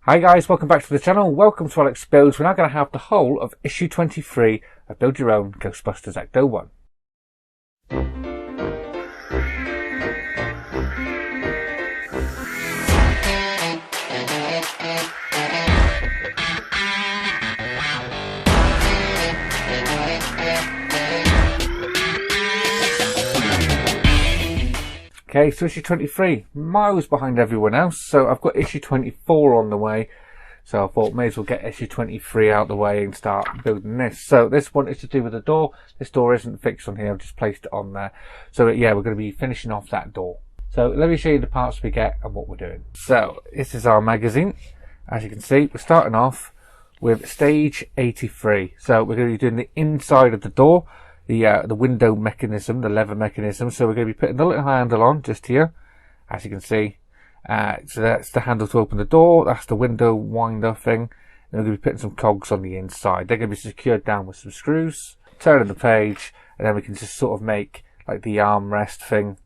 Hi guys, welcome back to the channel. Welcome to Alex Builds. We're now going to have the whole of issue 23 of Build Your Own Ghostbusters Ecto 1. Okay, so issue 23, miles behind everyone else, so I've got issue 24 on the way, so I thought may as well get issue 23 out the way and start building this. So this one is to do with the door. This door isn't fixed on here, I've just placed it on there. So yeah, we're going to be finishing off that door. So let me show you the parts we get and what we're doing. So this is our magazine. As you can see, we're starting off with stage 83. So we're going to be doing the inside of the door. The window mechanism, the lever mechanism. So we're going to be putting the little handle on just here, as you can see. So that's the handle to open the door. That's the window winder thing. And we're going to be putting some cogs on the inside. They're going to be secured down with some screws. Turning the page, and then we can just sort of make like the armrest thing.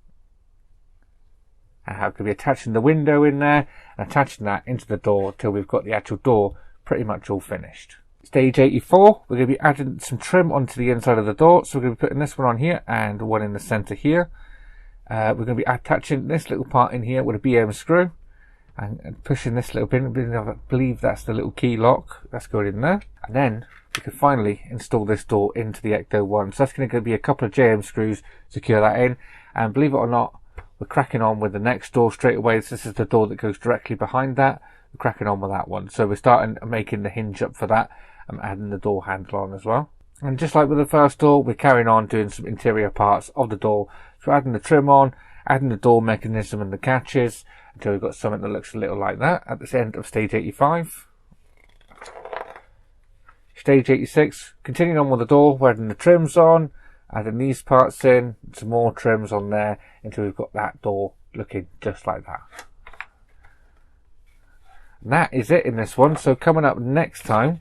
And how could be attaching the window in there and attaching that into the door till we've got the actual door pretty much all finished. Stage 84, we're going to be adding some trim onto the inside of the door. So we're going to be putting this one on here and one in the center here. We're going to be attaching this little part in here with a BM screw and pushing this little pin. I believe that's the little key lock that's going in there. And then we can finally install this door into the Ecto 1. So that's going to be a couple of JM screws to secure that in. And believe it or not, we're cracking on with the next door straight away. So this is the door that goes directly behind that. We're cracking on with that one. So we're starting making the hinge up for that. I'm adding the door handle on as well. And just like with the first door, we're carrying on doing some interior parts of the door. So adding the trim on, adding the door mechanism and the catches until we've got something that looks a little like that at the end of stage 85. Stage 86, continuing on with the door, we're adding the trims on, adding these parts in, some more trims on there until we've got that door looking just like that. And that is it in this one. So coming up next time,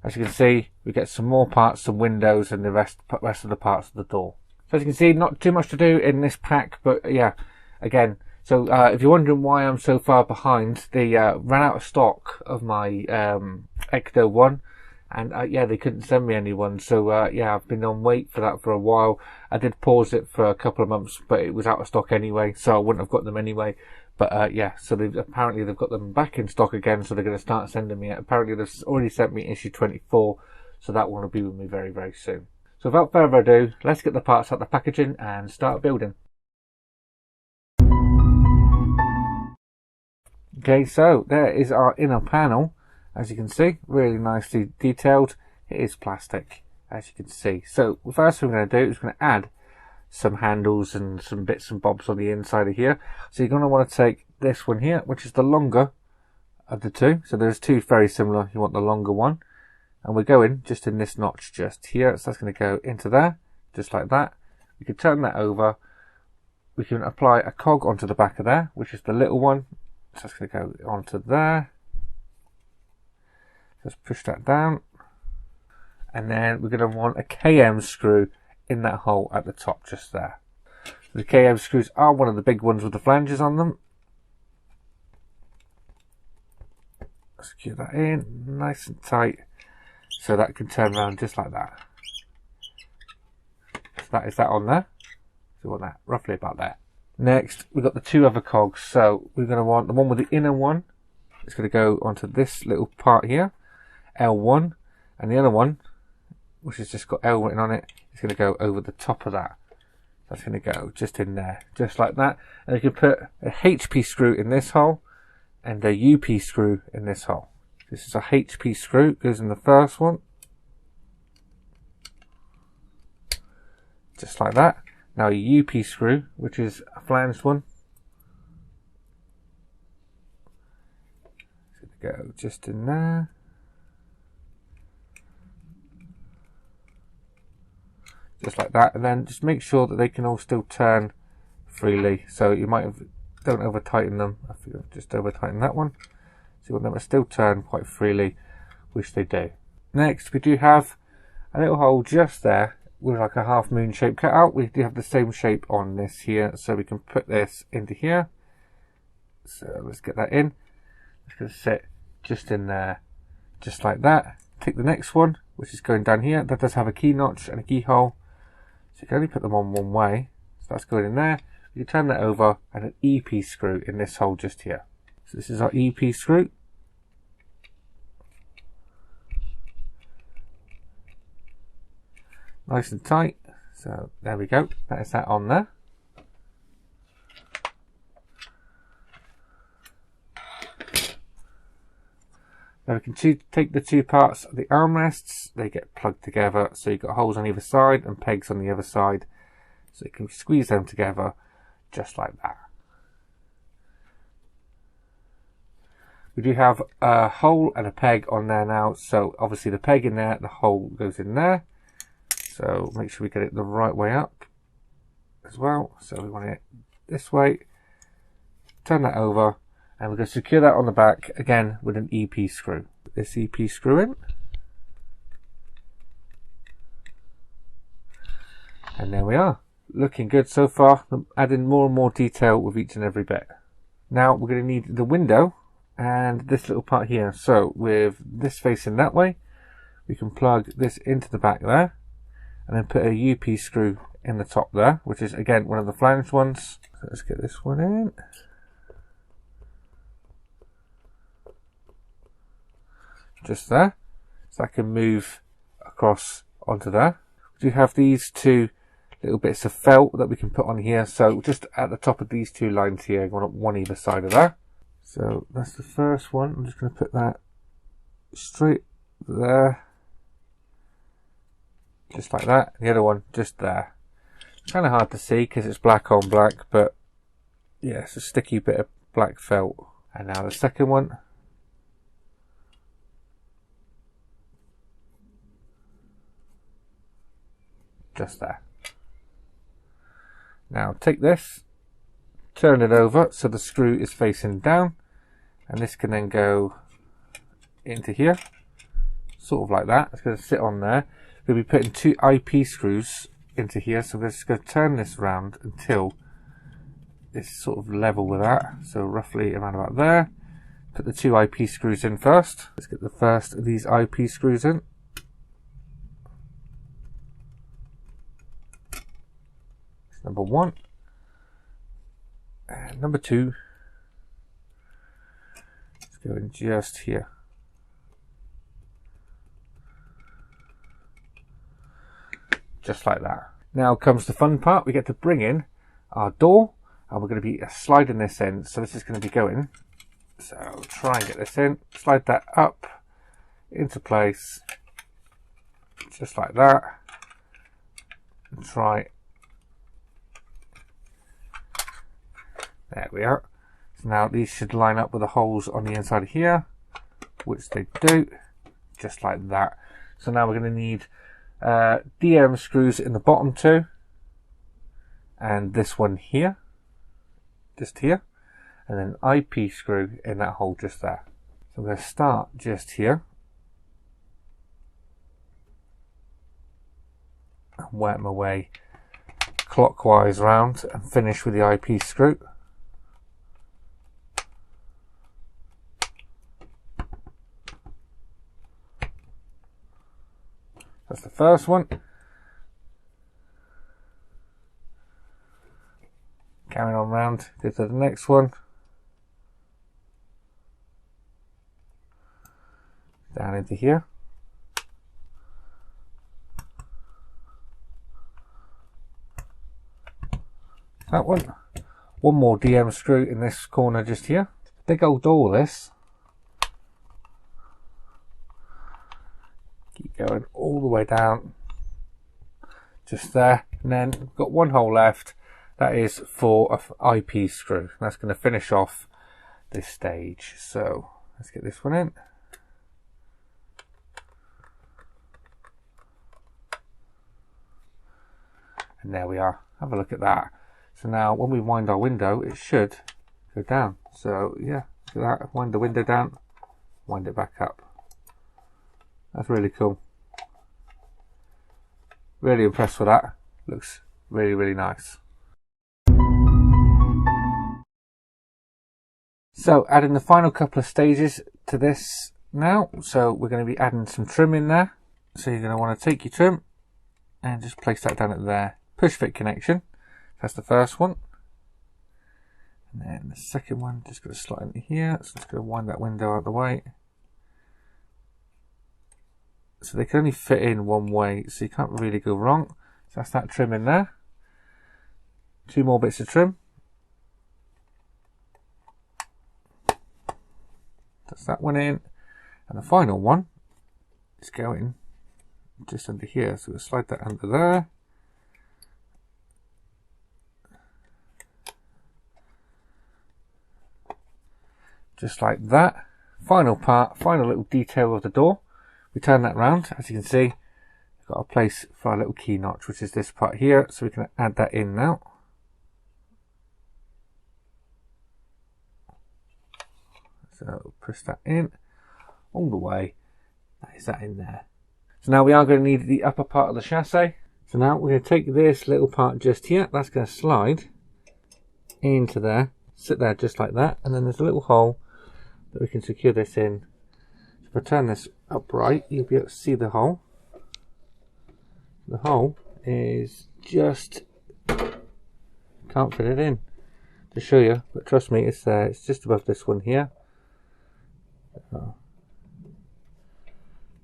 as you can see, we get some more parts, some windows and the rest of the parts of the door. So as you can see, not too much to do in this pack, but yeah, again, so if you're wondering why I'm so far behind, they ran out of stock of my Ecto 1, and yeah, they couldn't send me any one, so yeah, I've been on wait for that for a while. I did pause it for a couple of months, but it was out of stock anyway, so I wouldn't have got them anyway. But yeah, so apparently they've got them back in stock again, so they're going to start sending me it. Apparently they've already sent me issue 24, so that one will be with me very, very soon. So without further ado, let's get the parts out the packaging and start building. Okay, so there is our inner panel. As you can see, really nicely detailed. It is plastic, as you can see. So the first thing we're going to do is we're going to add some handles and some bits and bobs on the inside of here. So you're going to want to take this one here, which is the longer of the two. So there's two very similar. You want the longer one. And we're going just in this notch just here. So that's going to go into there, just like that. We can turn that over. We can apply a cog onto the back of there, which is the little one. So that's going to go onto there. Just push that down. And then we're going to want a KM screw in that hole at the top just there. The KM screws are one of the big ones with the flanges on them. Secure that in nice and tight so that can turn around just like that. So that is that on there. So we want that roughly about that. Next we've got the two other cogs. So we're going to want the one with the inner one. It's going to go onto this little part here, L1, and the other one, which has just got L written on it, is going to go over the top of that. That's going to go just in there, just like that. And you can put a HP screw in this hole and a UP screw in this hole. This is a HP screw, goes in the first one, just like that. Now a UP screw, which is a flanged one, it's going to go just in there. Just like that, and then just make sure that they can all still turn freely. So you might have, don't over tighten them. I think I've just over tightened that one. So you want them to still turn quite freely, which they do. Next, we do have a little hole just there with like a half moon shape cut out. We do have the same shape on this here, so we can put this into here. So let's get that in. It's going to sit just in there, just like that. Take the next one, which is going down here. That does have a key notch and a keyhole, so you can only put them on one way. So that's going in there. You turn that over, and an EP screw in this hole just here. So this is our EP screw. Nice and tight. So there we go. That is that on there. Now we can take the two parts of the armrests. They get plugged together. So you've got holes on either side and pegs on the other side. So you can squeeze them together just like that. We do have a hole and a peg on there now. So obviously the peg in there, the hole goes in there. So make sure we get it the right way up as well. So we want it this way. Turn that over. And we're going to secure that on the back, again, with an EP screw. Put this EP screw in. And there we are. Looking good so far. I'm adding more and more detail with each and every bit. Now we're going to need the window and this little part here. So with this facing that way, we can plug this into the back there. And then put a UP screw in the top there, which is, again, one of the flanged ones. So let's get this one in. Just there, so I can move across onto there. We do have these two little bits of felt that we can put on here, so just at the top of these two lines here, one either side of there. So that's the first one. I'm just going to put that straight there, just like that. The other one just there. Kind of hard to see because it's black on black, but yeah, it's a sticky bit of black felt. And now the second one. Just there. Now take this, turn it over so the screw is facing down, and this can then go into here, sort of like that. It's going to sit on there. We'll be putting two IP screws into here, so we're just going to turn this around until it's sort of level with that. So roughly around about there. Put the two IP screws in first. Let's get the first of these IP screws in. Number one, and number two, let's go in just here. Just like that. Now comes the fun part. We get to bring in our door, and we're going to be sliding this in. So this is going to be going. So try and get this in, slide that up into place, just like that, and try. There we are. So now these should line up with the holes on the inside of here, which they do, just like that. So now we're going to need DM screws in the bottom two, and this one here, just here, and then IP screw in that hole just there. So I'm going to start just here, and work my way clockwise round and finish with the IP screw. That's the first one. Carrying on round, go to the next one. Down into here. That one. One more DM screw in this corner just here. Big old door this. Keep going all the way down, just there, and then we've got one hole left. That is for an IP screw. That's going to finish off this stage. So let's get this one in. And there we are. Have a look at that. So now when we wind our window, it should go down. So yeah, look at that. Wind the window down, wind it back up. That's really cool. Really impressed with that. Looks really, really nice. So adding the final couple of stages to this now. So we're going to be adding some trim in there. So you're going to want to take your trim and just place that down at there. Push fit connection. That's the first one. And then the second one, just going to slide into here. So just going to wind that window out of the way. So they can only fit in one way, so you can't really go wrong. So that's that trim in there. 2 more bits of trim. That's that one in. And the final one is going just under here. So we'll slide that under there. Just like that. Final part, final little detail of the door. We turn that round, as you can see, we've got a place for our little key notch, which is this part here. So we can add that in now. So push that in all the way. That is that in there. So now we are going to need the upper part of the chassis. So now we're going to take this little part just here. That's going to slide into there, sit there just like that. And then there's a little hole that we can secure this in. If I turn this upright, you'll be able to see the hole. The hole is just, can't fit it in to show you, but trust me, it's there. It's just above this one here.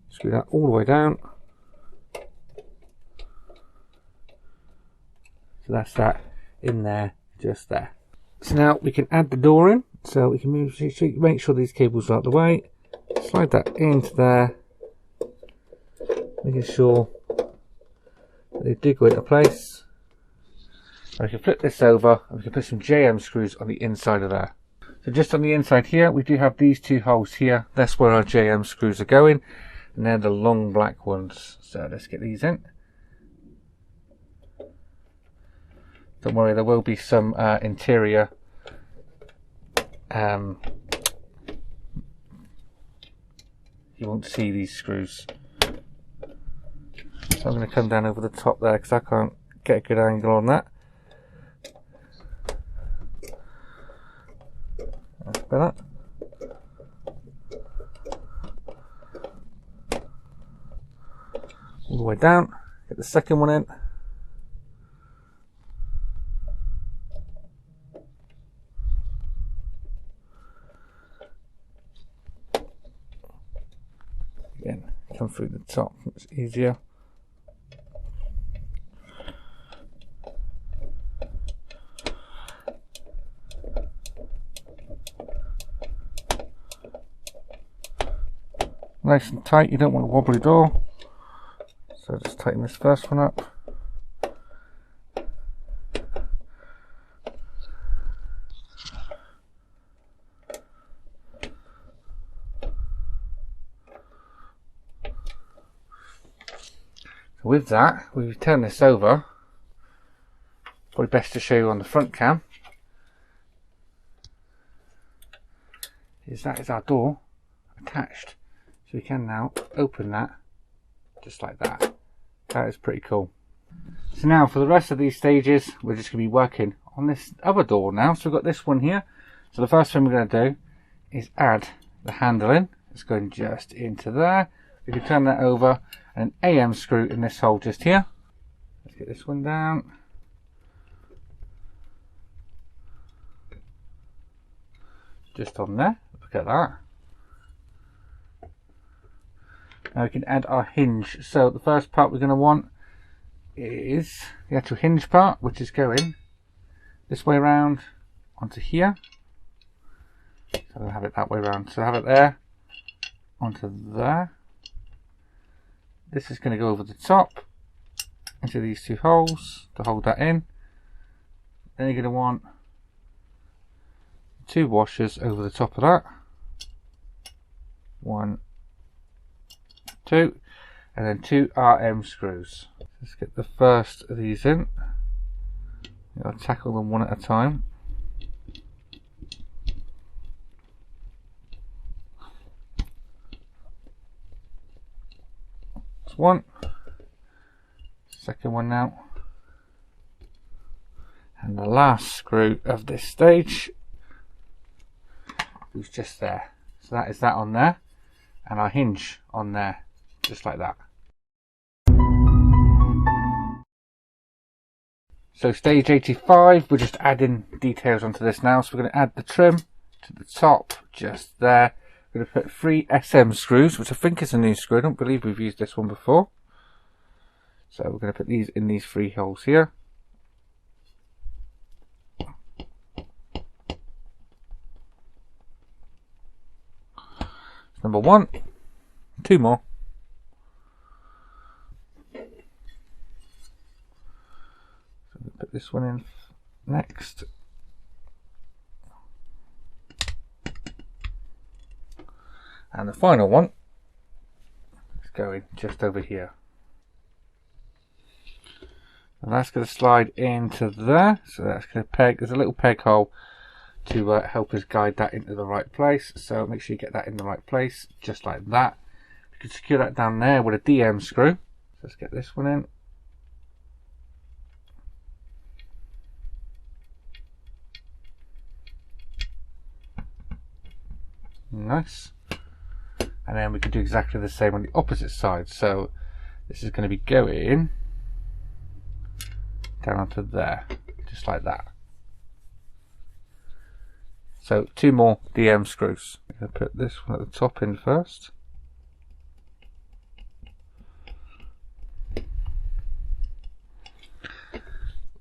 Screw that all the way down. So that's that in there, just there. So now we can add the door in. So we can make sure these cables are out the way. Slide that into there, making sure that they do go into place. And we can flip this over and we can put some JM screws on the inside of there. So just on the inside here, we do have these 2 holes here. That's where our JM screws are going. And they're the long black ones. So let's get these in. Don't worry, there will be some interior you won't see these screws. So I'm going to come down over the top there because I can't get a good angle on that. That's better. All the way down. Get the second one in. Again, come through the top, it's easier. Nice and tight, you don't want a wobbly door. So just tighten this first one up. With that, we turn this over. Probably best to show you on the front cam. That is our door attached. So we can now open that just like that. That is pretty cool. So now for the rest of these stages, we're just going to be working on this other door now. So we've got this one here. So the first thing we're going to do is add the handle in. It's going just into there. We can turn that over. An AM screw in this hole just here. Let's get this one down. Just on there. Look at that. Now we can add our hinge. So the first part we're going to want is the actual hinge part, which is going this way around onto here. So I'll have it that way around. So I have it there onto there. This is going to go over the top into these 2 holes to hold that in. Then you're going to want 2 washers over the top of that. 1, 2, and then 2 RM screws. Let's get the first of these in. I'll tackle them one at a time. One, second one now, and the last screw of this stage. who's just there. So that is that on there, and our hinge on there, just like that. So stage 85, we're just adding details onto this now. So we're going to add the trim to the top, just there. We're going to put 3 SM screws, which I think is a new screw. I don't believe we've used this one before. So we're going to put these in these 3 holes here. Number 1, 2 more. So we'll put this one in next. And the final one is going just over here. And that's going to slide into there. So that's going to peg, there's a little peg hole to help us guide that into the right place. So make sure you get that in the right place, just like that. You can secure that down there with a DM screw. So let's get this one in. Nice. And then we can do exactly the same on the opposite side. So this is going to be going down onto there, just like that. So 2 more DM screws. I'm going to put this one at the top in first.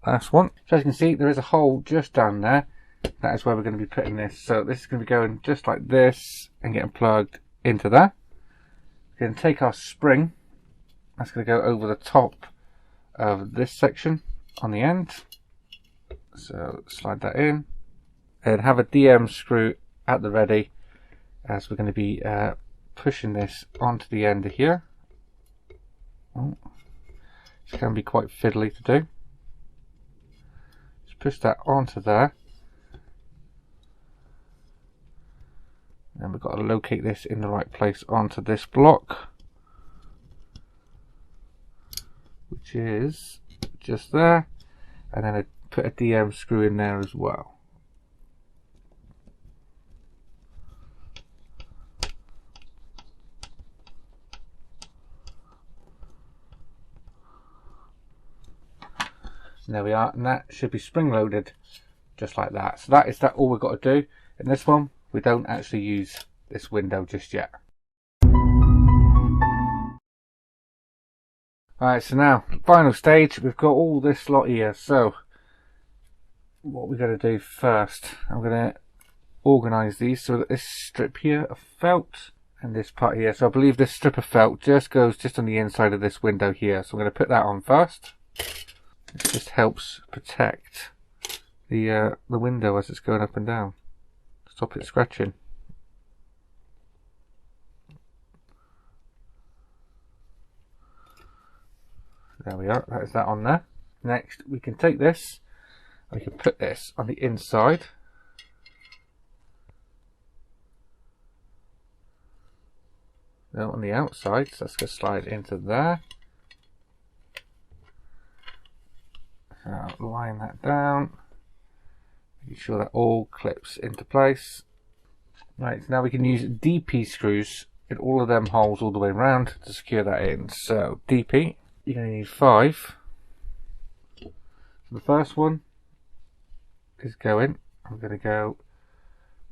Last one. So as you can see, there is a hole just down there. That is where we're going to be putting this. So this is going to be going just like this and getting plugged into there. We're going to take our spring. That's going to go over the top of this section on the end. So slide that in. And have a DM screw at the ready, as we're going to be pushing this onto the end of here. Oh, it's going to be quite fiddly to do. Just push that onto there. And we've got to locate this in the right place onto this block, which is just there. And then put a DM screw in there as well. And there we are, and that should be spring loaded just like that. So that is all we've got to do. In this one, we don't actually use this window just yet. Alright, so now, final stage, we've got all this lot here. So what we're going to do first, I'm going to organise these so that this strip here of felt and this part here. So I believe this strip of felt just goes just on the inside of this window here. So I'm going to put that on first. It just helps protect the window as it's going up and down. Stop it scratching. There we are, that is that on there. Next we can take this and we can put this on the inside. No, on the outside, so that's going to slide into there. Line that down, making sure that all clips into place. Right, so now we can use DP screws in all of them holes all the way around to secure that in. So DP, you're going to need 5. So the first one is going. I'm going to go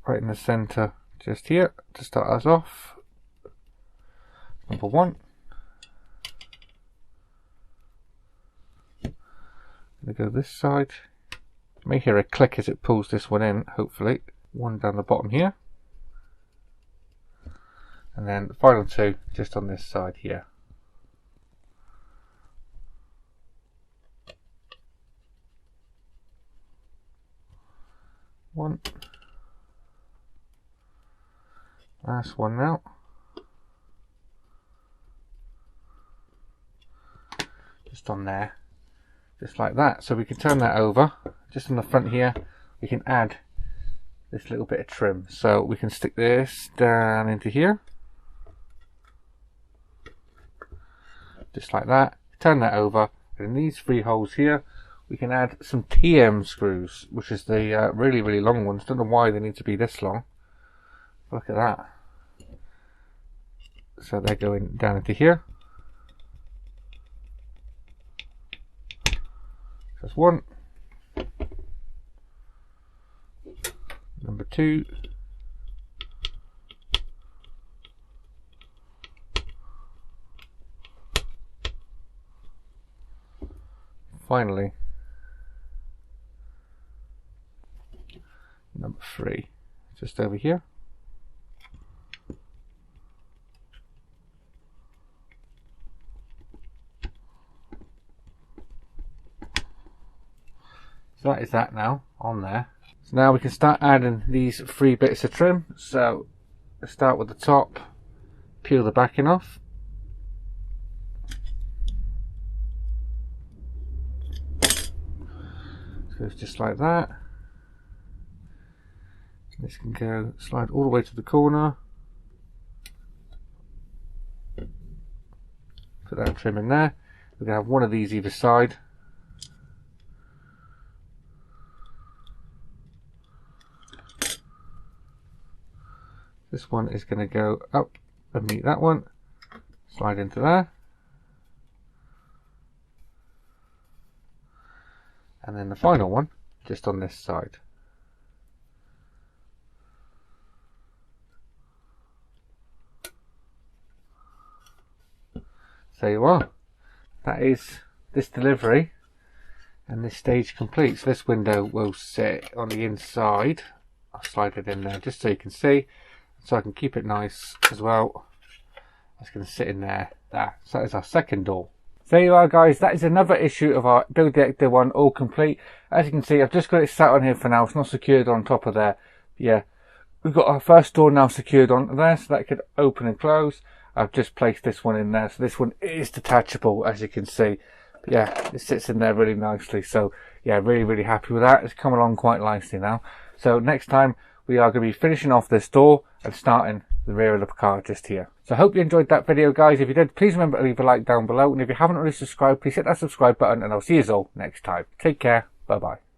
right in the centre just here to start us off. Number 1. I'm going to go this side. You may hear a click as it pulls this one in, hopefully. 1 down the bottom here. And then the final 2 just on this side here. One. Last one now. Just on there. Just like that. So we can turn that over. Just on the front here, we can add this little bit of trim. So we can stick this down into here. Just like that. Turn that over. And in these 3 holes here, we can add some TM screws, which is the really long ones. Don't know why they need to be this long. Look at that. So they're going down into here. That's one. Number two. Finally, number three, just over here. So that is that now on there. So now we can start adding these 3 bits of trim. So let's start with the top, peel the backing off. So it's just like that. This can go, slide all the way to the corner. Put that trim in there. We're going to have one of these either side. This one is going to go up and meet that one. Slide into there. And then the final one, just on this side. So you are. That is this delivery and this stage complete. So this window will sit on the inside. I'll slide it in there just so you can see. So I can keep it nice as well. It's going to sit in there. So that is our second door. So there you are, guys. That is another issue of our Build the Ecto one all complete. As you can see, I've just got it sat on here for now. It's not secured on top of there. Yeah, we've got our first door now secured on there, so that could open and close. I've just placed this one in there, so this one is detachable, as you can see. But yeah, it sits in there really nicely. So yeah, really happy with that. It's come along quite nicely now. So next time we are going to be finishing off this door and starting the rear of the car just here. So I hope you enjoyed that video, guys. If you did, please remember to leave a like down below. And if you haven't already subscribed, please hit that subscribe button, and I'll see you all next time. Take care. Bye bye.